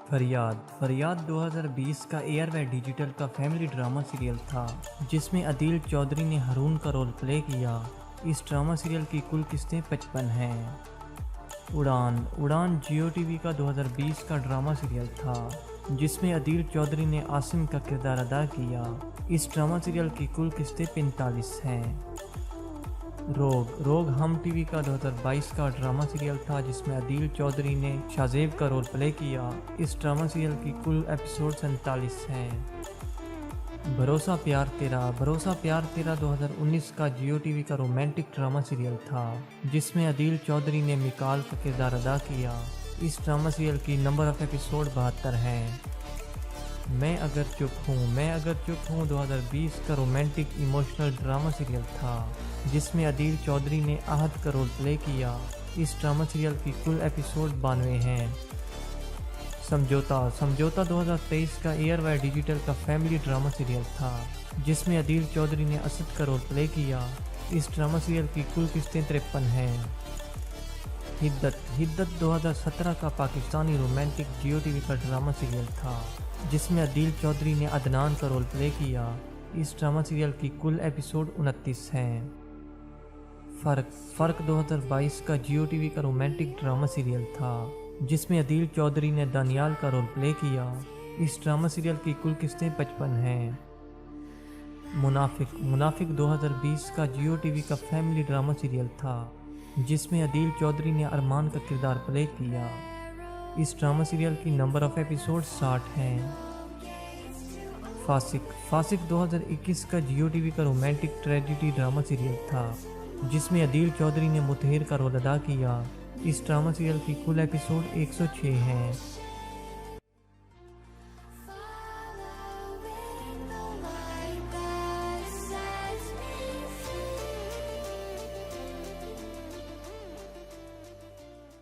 फरियाद फरियाद 2020 का एयर व डिजिटल का फैमिली ड्रामा सीरियल था जिसमें अदील चौधरी ने हारून का रोल प्ले किया। इस ड्रामा सीरियल की कुल किस्तें 55 हैं। उड़ान उड़ान जियो टीवी का 2020 का ड्रामा सीरियल था जिसमें अदील चौधरी ने आसिम का किरदार अदा किया। इस ड्रामा सीरियल की कुल किस्तें 45 हैं। रोग हम टीवी का 2022 का ड्रामा सीरियल था जिसमें अदील चौधरी ने शाहजेब का रोल प्ले किया। इस ड्रामा सीरियल की कुल एपिसोड 47 हैं। भरोसा प्यार तेरा 2019 का जियो टीवी का रोमांटिक ड्रामा सीरियल था जिसमें अदील चौधरी ने मिकाल का किरदार अदा किया। इस ड्रामा सीरियल की नंबर ऑफ एपिसोड 72 हैं। मैं अगर चुप हूँ 2020 का रोमांटिक इमोशनल ड्रामा सीरियल था जिसमें अदील चौधरी ने आहद का रोल प्ले किया। इस ड्रामा सीरियल की कुल एपिसोड 92 हैं। समझौता 2023 का एयर व डिजिटल का फैमिली ड्रामा सीरियल था जिसमें अदील चौधरी ने असद का रोल प्ले किया। इस ड्रामा सीरियल की कुल किस्तें 53 हैं। हिद्दत 2017 का पाकिस्तानी रोमांटिक जियो टीवी का ड्रामा सीरियल था जिसमें अदील चौधरी ने अदनान का रोल प्ले किया। इस ड्रामा सीरियल की कुल एपिसोड 29 हैं। फ़र्क 2022 का जियो टीवी का रोमांटिक ड्रामा सीरियल था जिसमें अदील चौधरी ने दानियाल का रोल प्ले किया। इस ड्रामा सीरियल की कुल किस्तें 55 हैं। मुनाफिक 2020 का जियो टीवी का फैमिली ड्रामा सीरियल था जिसमें अदील चौधरी ने अरमान का किरदार प्ले किया। इस ड्रामा सीरियल की नंबर ऑफ एपिसोड 60 हैं। फासिक 2021 का जियो टीवी का रोमांटिक ट्रेजेडी ड्रामा सीरियल था जिसमें अदील चौधरी ने मुतहिर का रोल अदा किया। इस ड्रामा सीरियल की कुल एपिसोड 106 हैं।